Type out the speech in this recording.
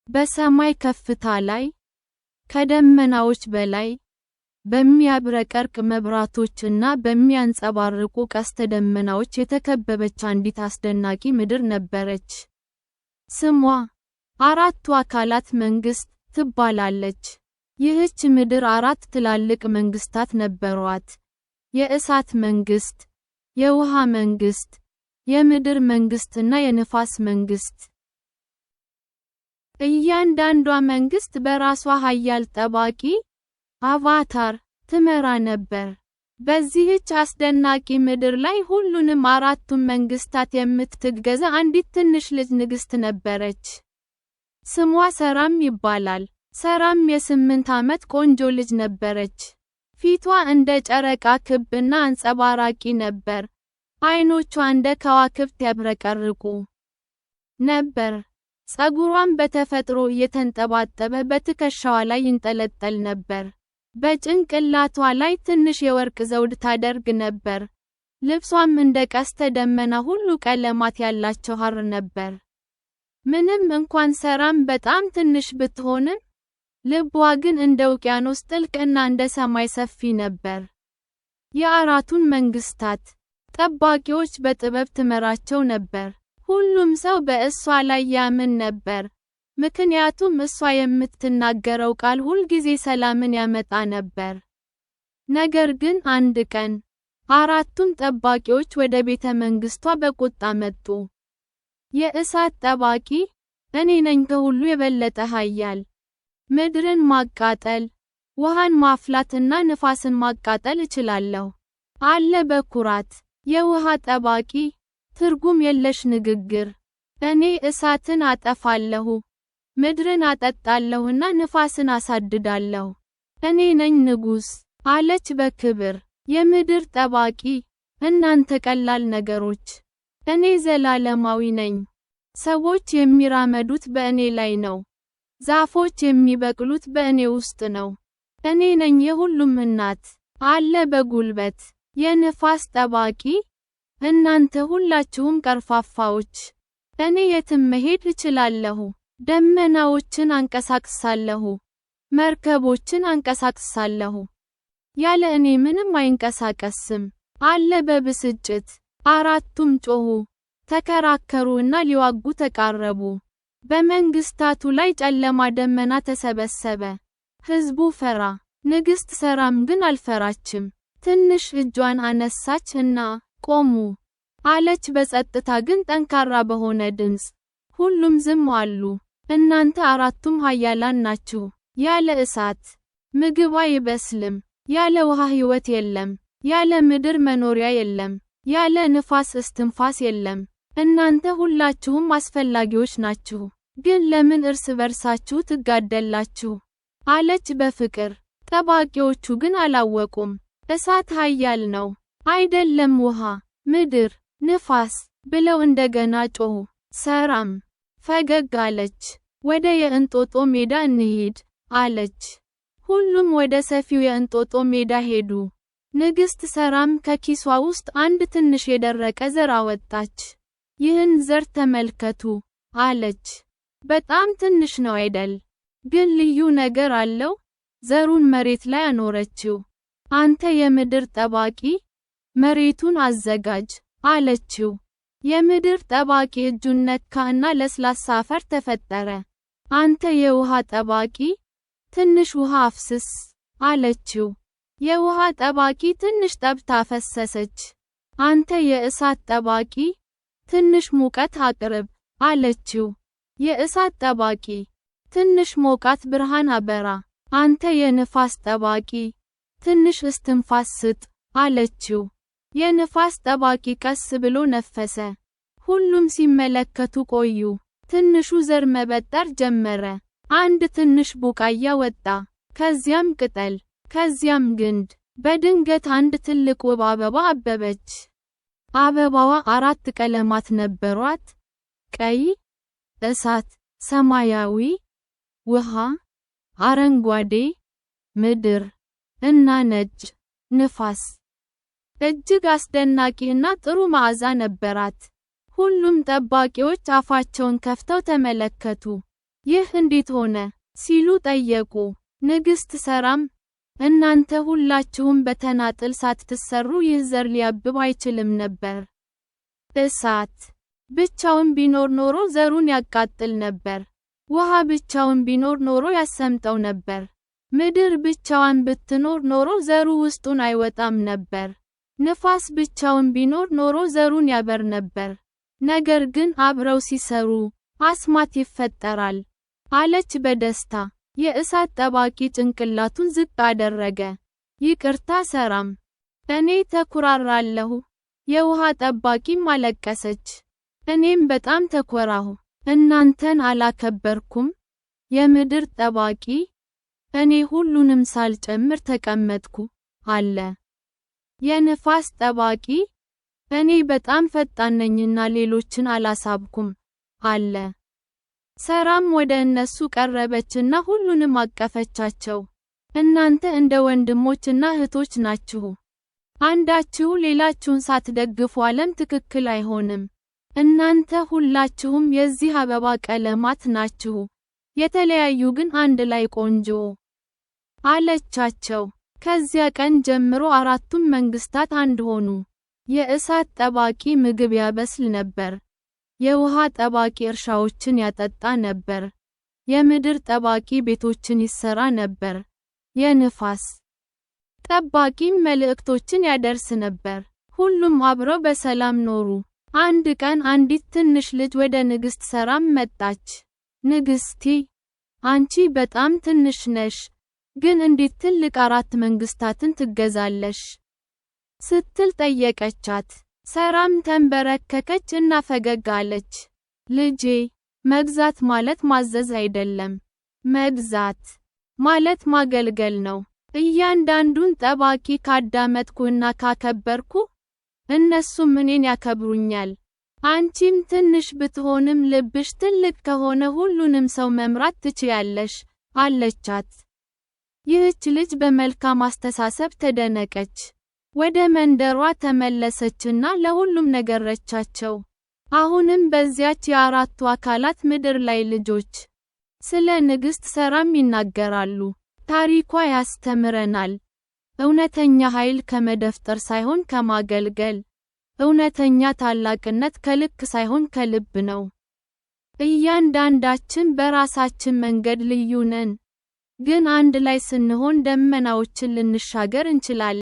በሰማይ ከፍታ ላይ፣ ከደመናዎች በላይ፣ በሚያብረቀርቅ መብራቶችና በሚያንጸባርቁ ቀስተ ደመናዎች የተከበበች አንዲት አስደናቂ ምድር ነበረች። ስሟ አራቱ አካላት መንግስት ትባላለች። ይህች ምድር 4 ትላልቅ መንግስታት ነበሯት። የእሳት መንግስት፣ የውሃ መንግስት፣ የምድር መንግስትና የነፋስ መንግስት። እያንዳንዷ መንግስት በራሷ ኃያል ጠባቂ አቫታር ትመራ ነበር። በዚህች አስደናቂ ምድር ላይ ሁሉንም 4ቱም መንግስታት የምትገዛ አንዲት ትንሽ ልጅ ንግስት ነበረች። ስሟ ሰራም ይባላል። ሰራም የ8 ዓመት ቆንጆ ልጅ ነበረች። ፊቷ እንደ ጨረቃ ክብና አንጸባራቂ ነበር። አይኖቿ እንደ ከዋክብት ያብረቀርቁ ነበር። ፀጉሯም በተፈጥሮ እየተንጠባጠበ በትከሻዋ ላይ ይንጠለጠል ነበር። በጭንቅላቷ ላይ ትንሽ የወርቅ ዘውድ ታደርግ ነበር። ልብሷም እንደ ቀስተ ደመና ሁሉ ቀለማት ያላቸው ሐር ነበር። ምንም እንኳን ሰራም በጣም ትንሽ ብትሆንም፣ ልቧ ግን እንደ ውቅያኖስ ጥልቅና እንደ ሰማይ ሰፊ ነበር። የአራቱን መንግስታት ጠባቂዎች በጥበብ ትመራቸው ነበር። ሁሉም ሰው በእሷ ላይ ያምን ነበር፣ ምክንያቱም እሷ የምትናገረው ቃል ሁልጊዜ ሰላምን ያመጣ ነበር። ነገር ግን አንድ ቀን፣ 4ቱም ጠባቂዎች ወደ ቤተ መንግስቷ በቁጣ መጡ። የእሳት ጠባቂ፣ እኔ ነኝ ከሁሉ የበለጠ ኃያል። ምድርን ማቃጠል፣ ውሃን ማፍላትና ንፋስን ማቃጠል እችላለሁ አለ በኩራት። የውሃ ጠባቂ፣ ትርጉም የለሽ ንግግር። እኔ እሳትን አጠፋለሁ፣ ምድርን አጠጣለሁና ንፋስን አሳድዳለሁ። እኔ ነኝ ንጉሥ አለች በክብር። የምድር ጠባቂ፣ እናንተ ቀላል ነገሮች። እኔ ዘላለማዊ ነኝ። ሰዎች የሚራመዱት በእኔ ላይ ነው። ዛፎች የሚበቅሉት በእኔ ውስጥ ነው። እኔ ነኝ የሁሉም እናት አለ በጉልበት። የንፋስ ጠባቂ፣ እናንተ ሁላችሁም ቀርፋፋዎች። እኔ የትም መሄድ እችላለሁ። ደመናዎችን አንቀሳቅሳለሁ፣ መርከቦችን አንቀሳቅሳለሁ። ያለ እኔ ምንም አይንቀሳቀስም አለ በብስጭት። 4ቱም ጮኹ፣ ተከራከሩ እና ሊዋጉ ተቃረቡ። በመንግስታቱ ላይ ጨለማ ደመና ተሰበሰበ። ሕዝቡ ፈራ። ንግሥት ሰራም ግን አልፈራችም። ትንሽ እጇን አነሳች እና ቆሙ አለች በጸጥታ ግን ጠንካራ በሆነ ድምፅ። ሁሉም ዝም አሉ። እናንተ 4ቱም ኃያላን ናችሁ። ያለ እሳት ምግብ አይበስልም። ያለ ውሃ ሕይወት የለም። ያለ ምድር መኖሪያ የለም። ያለ ንፋስ እስትንፋስ የለም። እናንተ ሁላችሁም አስፈላጊዎች ናችሁ። ግን ለምን እርስ በርሳችሁ ትጋደላችሁ? አለች በፍቅር። ጠባቂዎቹ ግን አላወቁም። እሳት ኃያል ነው፣ አይደለም ውሃ፣ ምድር፣ ንፋስ ብለው እንደገና ጮኹ። ሰራም ፈገግ አለች። ወደ የእንጦጦ ሜዳ እንሂድ አለች። ሁሉም ወደ ሰፊው የእንጦጦ ሜዳ ሄዱ። ንግሥት ሰራም ከኪሷ ውስጥ አንድ ትንሽ የደረቀ ዘር አወጣች። ይህን ዘር ተመልከቱ አለች። በጣም ትንሽ ነው አይደል? ግን ልዩ ነገር አለው። ዘሩን መሬት ላይ አኖረችው። አንተ የምድር ጠባቂ፣ መሬቱን አዘጋጅ አለችው። የምድር ጠባቂ እጁን ነካ እና ለስላሳ አፈር ተፈጠረ። አንተ የውሃ ጠባቂ፣ ትንሽ ውሃ አፍስስ አለችው። የውሃ ጠባቂ ትንሽ ጠብታ አፈሰሰች። አንተ የእሳት ጠባቂ፣ ትንሽ ሙቀት አቅርብ አለችው። የእሳት ጠባቂ፣ ትንሽ ሞቃት ብርሃን አበራ። አንተ የንፋስ ጠባቂ፣ ትንሽ እስትንፋስ ስጥ አለችው። የንፋስ ጠባቂ ቀስ ብሎ ነፈሰ። ሁሉም ሲመለከቱ ቆዩ። ትንሹ ዘር መበጠር ጀመረ። አንድ ትንሽ ቡቃያ ወጣ። ከዚያም ቅጠል፣ ከዚያም ግንድ። በድንገት አንድ ትልቅ ውብ አበባ አበበች። አበባዋ 4 ቀለማት ነበሯት። ቀይ፣ እሳት፣ ሰማያዊ፣ ውሃ፣ አረንጓዴ፣ ምድር እና ነጭ ንፋስ። እጅግ አስደናቂ እና ጥሩ መዓዛ ነበራት። ሁሉም ጠባቂዎች አፋቸውን ከፍተው ተመለከቱ። ይህ እንዴት ሆነ? ሲሉ ጠየቁ። ንግሥት ሰራም፣ እናንተ ሁላችሁም በተናጥል ሳትሰሩ ይህ ዘር ሊያብብ አይችልም ነበር። እሳት ብቻውን ቢኖር ኖሮ ዘሩን ያቃጥል ነበር። ውሃ ብቻውን ቢኖር ኖሮ ያሰምጠው ነበር። ምድር ብቻዋን ብትኖር ኖሮ ዘሩ ውስጡን አይወጣም ነበር። ንፋስ ብቻውን ቢኖር ኖሮ ዘሩን ያበር ነበር። ነገር ግን አብረው ሲሰሩ አስማት ይፈጠራል፣ አለች በደስታ። የእሳት ጠባቂ ጭንቅላቱን ዝቅ አደረገ። ይቅርታ ሰራም፣ እኔ ተኩራራለሁ። የውሃ ጠባቂም አለቀሰች። እኔም በጣም ተኮራሁ። እናንተን አላከበርኩም? የምድር ጠባቂ፣ እኔ ሁሉንም ሳልጨምር ተቀመጥኩ፣ አለ። የንፋስ ጠባቂ፣ እኔ በጣም ፈጣን ነኝና ሌሎችን አላሳብኩም፣ አለ። ሰራም ወደ እነሱ ቀረበችና ሁሉንም አቀፈቻቸው። እናንተ እንደ ወንድሞችና እህቶች ናችሁ። አንዳችሁ ሌላችሁን ሳትደግፉ ዓለም ትክክል አይሆንም። እናንተ ሁላችሁም የዚህ አበባ ቀለማት ናችሁ፣ የተለያዩ ግን አንድ ላይ ቆንጆ፣ አለቻቸው። ከዚያ ቀን ጀምሮ አራቱም መንግስታት አንድ ሆኑ። የእሳት ጠባቂ ምግብ ያበስል ነበር። የውሃ ጠባቂ እርሻዎችን ያጠጣ ነበር። የምድር ጠባቂ ቤቶችን ይሰራ ነበር። የንፋስ ጠባቂም መልእክቶችን ያደርስ ነበር። ሁሉም አብረው በሰላም ኖሩ። አንድ ቀን አንዲት ትንሽ ልጅ ወደ ንግሥት ሰራም መጣች። ንግሥቴ፣ አንቺ በጣም ትንሽ ነሽ፣ ግን እንዴት ትልቅ 4 መንግስታትን ትገዛለሽ? ስትል ጠየቀቻት። ሰራም ተንበረከከች እና ፈገግ አለች። ልጄ፣ መግዛት ማለት ማዘዝ አይደለም። መግዛት ማለት ማገልገል ነው። እያንዳንዱን ጠባቂ ካዳመጥኩ እና ካከበርኩ፣ እነሱም እኔን ያከብሩኛል። አንቺም ትንሽ ብትሆንም ልብሽ ትልቅ ከሆነ ሁሉንም ሰው መምራት ትችያለሽ፣ አለቻት። ይህች ልጅ በመልካም አስተሳሰብ ተደነቀች። ወደ መንደሯ ተመለሰችና ለሁሉም ነገረቻቸው። አሁንም በዚያች የአራቱ አካላት ምድር ላይ ልጆች ስለ ንግሥት ሰራም ይናገራሉ። ታሪኳ ያስተምረናል። እውነተኛ ኃይል ከመደፍጠር ሳይሆን ከማገልገል፣ እውነተኛ ታላቅነት ከልክ ሳይሆን ከልብ ነው። እያንዳንዳችን በራሳችን መንገድ ልዩ ነን፣ ግን አንድ ላይ ስንሆን ደመናዎችን ልንሻገር እንችላለን።